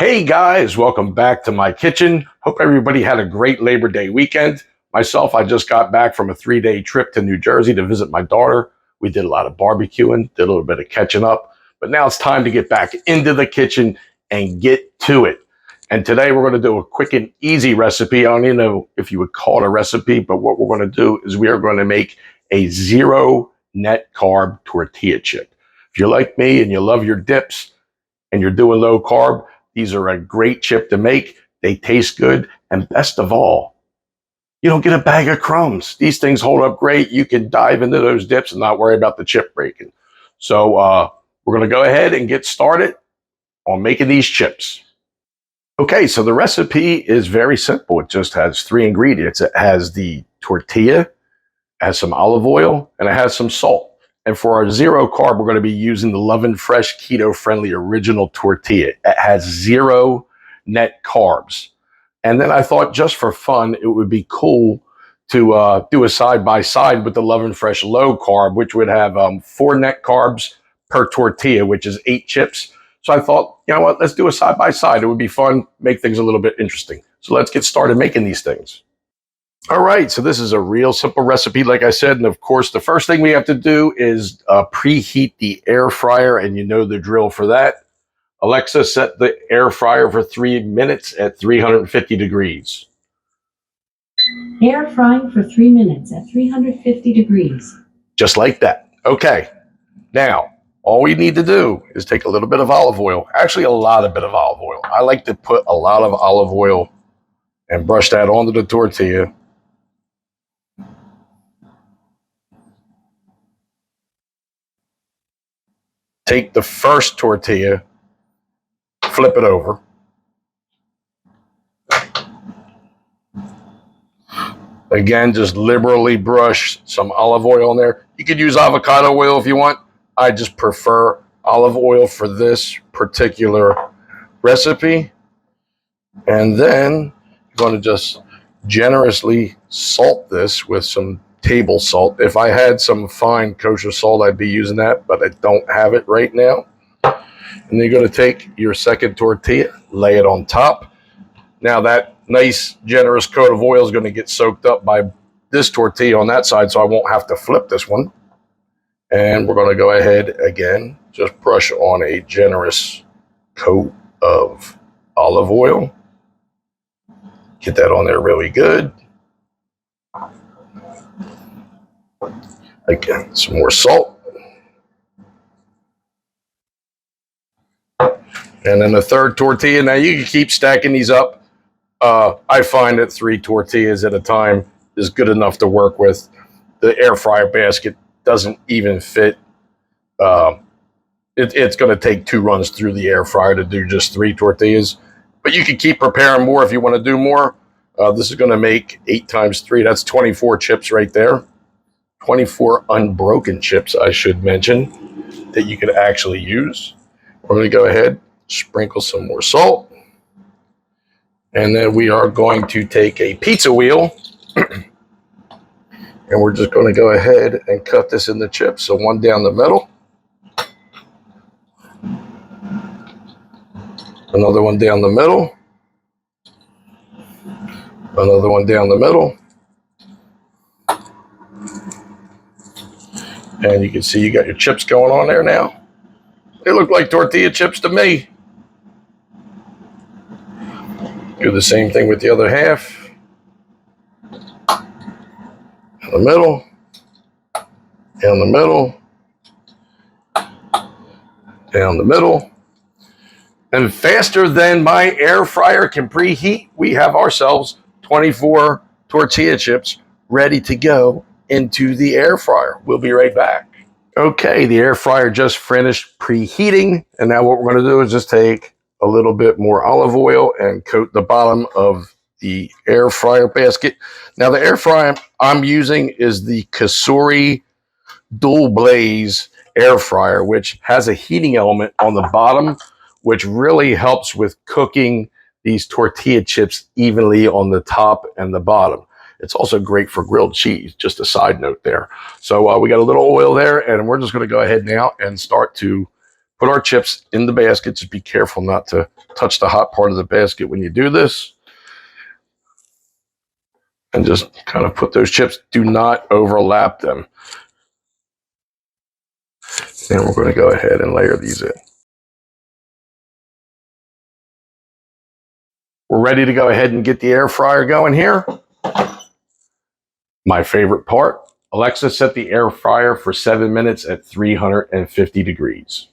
Hey guys, welcome back to my kitchen. Hope everybody had a great Labor Day weekend. Myself, I just got back from a 3-day trip to New Jersey to visit my daughter. We did a lot of barbecuing, did a little bit of catching up, but now it's time to get back into the kitchen and get to it. And today we're going to do a quick and easy recipe. I don't even know if you would call it a recipe, but what we're going to do is we are going to make a zero net carb tortilla chip. If you're like me and you love your dips and you're doing low carb, these are a great chip to make. They taste good. And best of all, you don't get a bag of crumbs. These things hold up great. You can dive into those dips and not worry about the chip breaking. So we're going to go ahead and get started on making these chips. Okay, so the recipe is very simple. It just has 3 ingredients. It has the tortilla, it has some olive oil, and it has some salt. And for our zero carb, we're going to be using the Love and Fresh keto friendly original tortilla. It has 0 net carbs. And then I thought just for fun, it would be cool to do a side-by-side with the Love and Fresh low carb, which would have 4 net carbs per tortilla, which is 8 chips. So I thought, you know what, let's do a side-by-side. It would be fun, make things a little bit interesting. So let's get started making these things. All right, so this is a real simple recipe, like I said, and of course, the first thing we have to do is preheat the air fryer, and you know the drill for that. Alexa, set the air fryer for 3 minutes at 350 degrees. Air frying for 3 minutes at 350 degrees. Just like that. Okay, now, all we need to do is take a little bit of olive oil, actually a lot of olive oil. I like to put a lot of olive oil and brush that onto the tortilla. Take the first tortilla, flip it over. Again, just liberally brush some olive oil in there. You could use avocado oil if you want. I just prefer olive oil for this particular recipe. And then you're going to just generously salt this with some table salt. If I had some fine kosher salt, I'd be using that, but I don't have it right now. And you're going to take your second tortilla, lay it on top. Now that nice generous coat of oil is going to get soaked up by this tortilla on that side, so I won't have to flip this one. And we're going to go ahead again, just brush on a generous coat of olive oil. Get that on there really good. Again, some more salt. And then the third tortilla. Now you can keep stacking these up. I find that 3 tortillas at a time is good enough to work with. The air fryer basket doesn't even fit. It's going to take 2 runs through the air fryer to do just 3 tortillas. But you can keep preparing more if you want to do more. This is going to make 8 times 3. That's 24 chips right there. 24 unbroken chips, I should mention, that you could actually use. We're going to go ahead, sprinkle some more salt. And then we are going to take a pizza wheel and we're just going to go ahead and cut this into chips. So 1 down the middle. Another one down the middle. Another one down the middle. And you can see you got your chips going on there now. They look like tortilla chips to me. Do the same thing with the other half. In the middle. Down the middle. Down the middle. And faster than my air fryer can preheat, we have ourselves 24 tortilla chips ready to go into the air fryer. We'll be right back. Okay, the air fryer just finished preheating, and now what we're going to do is just take a little bit more olive oil and coat the bottom of the air fryer basket. Now the air fryer I'm using is the Kasuri Dual Blaze air fryer, which has a heating element on the bottom, which really helps with cooking these tortilla chips evenly on the top and the bottom. It's also great for grilled cheese, just a side note there. So we got a little oil there, and we're just going to go ahead now and start to put our chips in the basket. Just be careful not to touch the hot part of the basket when you do this. And just kind of put those chips, do not overlap them. And we're going to go ahead and layer these in. We're ready to go ahead and get the air fryer going here. My favorite part, Alexa, set the air fryer for 7 minutes at 350 degrees.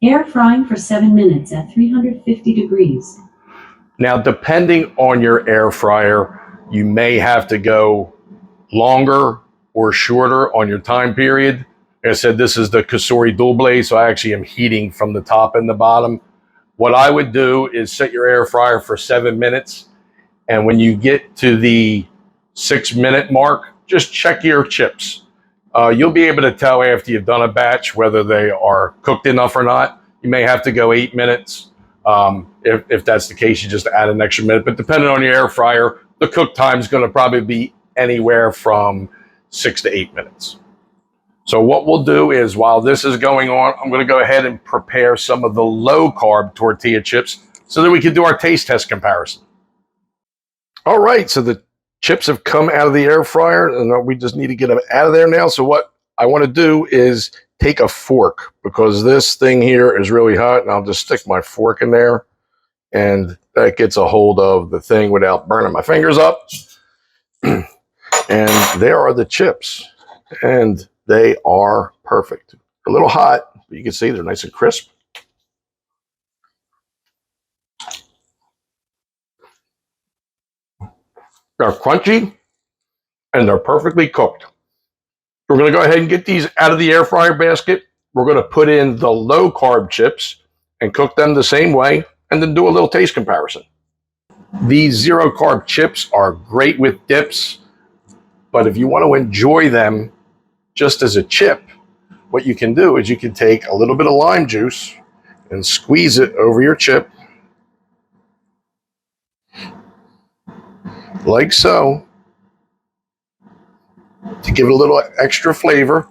Air frying for 7 minutes at 350 degrees. Now, depending on your air fryer, you may have to go longer or shorter on your time period. Like I said, this is the Cosori dual blaze, so I actually am heating from the top and the bottom. What I would do is set your air fryer for 7 minutes, and when you get to the 6 minute mark, just check your chips. You'll be able to tell after you've done a batch whether they are cooked enough or not. You may have to go 8 minutes. If that's the case, you just add an extra minute. But depending on your air fryer, the cook time is going to probably be anywhere from 6 to 8 minutes. So what we'll do is, while this is going on, I'm going to go ahead and prepare some of the low-carb tortilla chips so that we can do our taste test comparison. All right, so the chips have come out of the air fryer, and we just need to get them out of there now. So what I want to do is take a fork, because this thing here is really hot, and I'll just stick my fork in there, and that gets a hold of the thing without burning my fingers up. And there are the chips, and they are perfect. A little hot, but you can see they're nice and crisp. They're crunchy, and they're perfectly cooked. We're going to go ahead and get these out of the air fryer basket. We're going to put in the low carb chips and cook them the same way, and then do a little taste comparison. These zero carb chips are great with dips, but if you want to enjoy them just as a chip, what you can do is you can take a little bit of lime juice and squeeze it over your chip, like so, to give it a little extra flavor,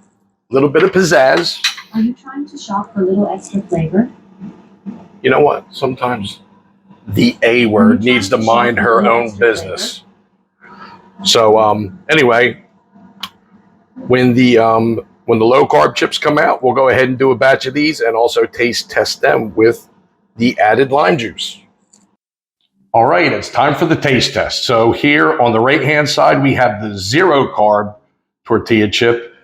a little bit of pizzazz. Are you trying to shop for a little extra flavor? You know what? Sometimes the A word needs to mind her own business. So anyway, when the low carb chips come out, we'll go ahead and do a batch of these and also taste test them with the added lime juice. All right, it's time for the taste test. So here on the right-hand side, we have the zero carb tortilla chip,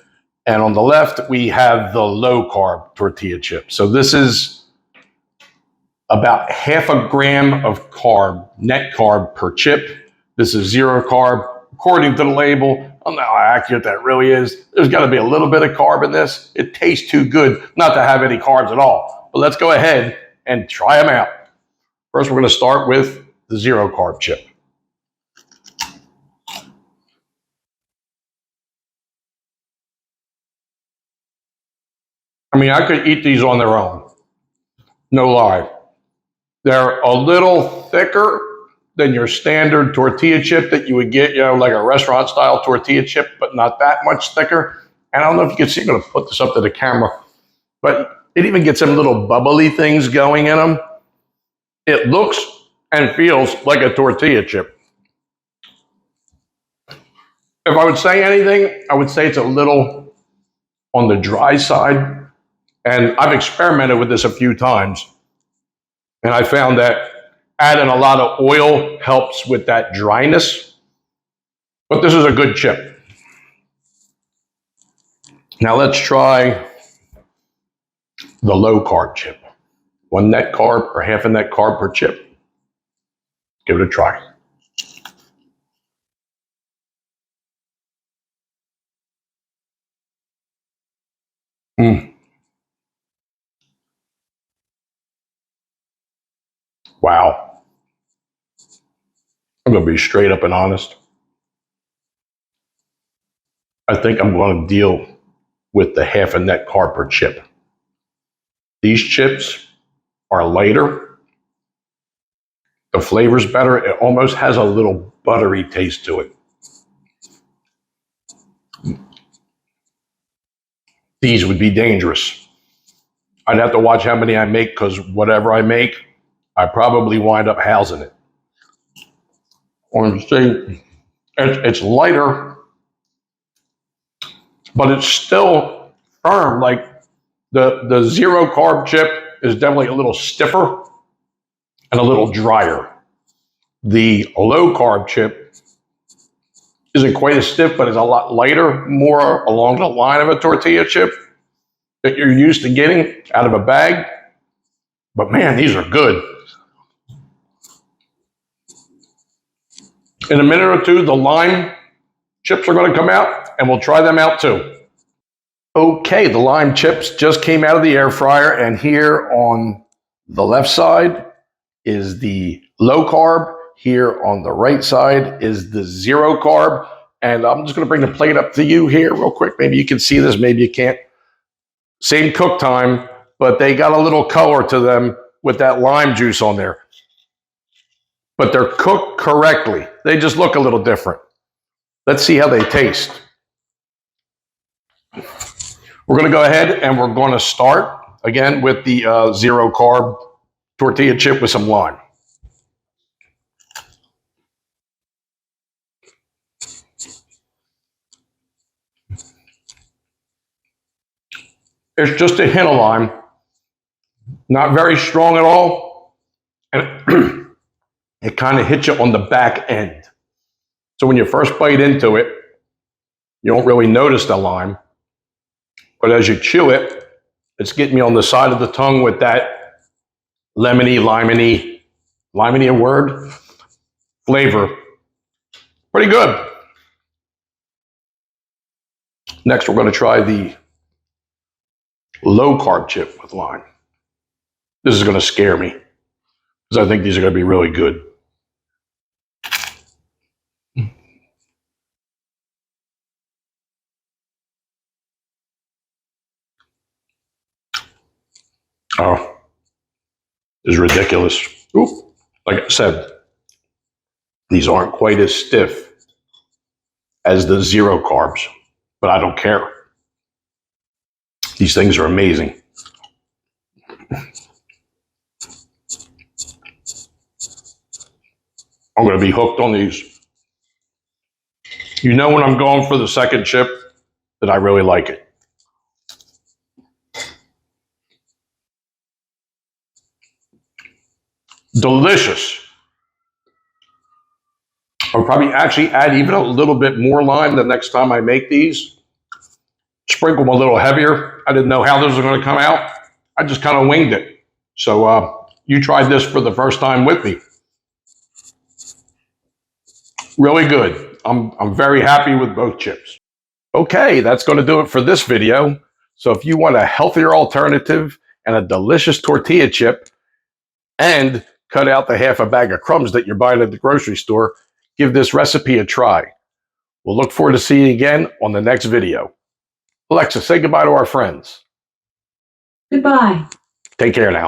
and on the left, we have the low carb tortilla chip. So this is about 0.5 gram of carb, net carb per chip. This is zero carb. According to the label, I don't know how accurate that really is. There's got to be a little bit of carb in this. It tastes too good not to have any carbs at all. But let's go ahead and try them out. First, we're going to start with the zero carb chip. I mean, I could eat these on their own. No lie. They're a little thicker than your standard tortilla chip that you would get, like a restaurant style tortilla chip, but not that much thicker. And I don't know if you can see, I'm going to put this up to the camera, but it even gets some little bubbly things going in them. It looks and feels like a tortilla chip. If I would say anything, I would say it's a little on the dry side. And I've experimented with this a few times, and I found that adding a lot of oil helps with that dryness. But this is a good chip. Now let's try the low carb chip. 1 net carb or 0.5 net carb per chip. Give it a try. Wow. I'm going to be straight up and honest. I think I'm going to deal with the 0.5 net carb per chip. These chips are lighter. The flavor's better. It almost has a little buttery taste to it. These would be dangerous. I'd have to watch how many I make because whatever I make, I probably wind up housing it. See, it's lighter, but it's still firm. Like the zero carb chip is definitely a little stiffer and a little drier. The low carb chip isn't quite as stiff, but is a lot lighter, more along the line of a tortilla chip that you're used to getting out of a bag. But man, these are good. In a minute or two, the lime chips are going to come out, and we'll try them out too. Okay, the lime chips just came out of the air fryer, and here on the left side is the low carb. Here on the right side is the zero carb. And I'm just going to bring the plate up to you here real quick. Maybe you can see this, maybe you can't. Same cook time, but they got a little color to them with that lime juice on there. But they're cooked correctly. They just look a little different. Let's see how they taste. We're going to go ahead and we're going to start again with the zero carb tortilla chip with some lime. It's just a hint of lime, not very strong at all, and it kind of hits you on the back end. So when you first bite into it, you don't really notice the lime, but as you chew it, it's getting you on the side of the tongue with that lemony, limey a word? Flavor. Pretty good. Next, we're going to try the low carb chip with lime. This is going to scare me because I think these are going to be really good. Oh, this is ridiculous. Ooh, like I said, these aren't quite as stiff as the zero carbs, but I don't care. These things are amazing. I'm going to be hooked on these. You know when I'm going for the second chip that I really like it. Delicious. I'll probably actually add even a little bit more lime the next time I make these. Sprinkle them a little heavier. I didn't know how those were going to come out. I just kind of winged it. So you tried this for the first time with me. Really good. I'm very happy with both chips. Okay, that's going to do it for this video. So if you want a healthier alternative and a delicious tortilla chip and cut out the half a bag of crumbs that you're buying at the grocery store, give this recipe a try. We'll look forward to seeing you again on the next video. Alexa, say goodbye to our friends. Goodbye. Take care now.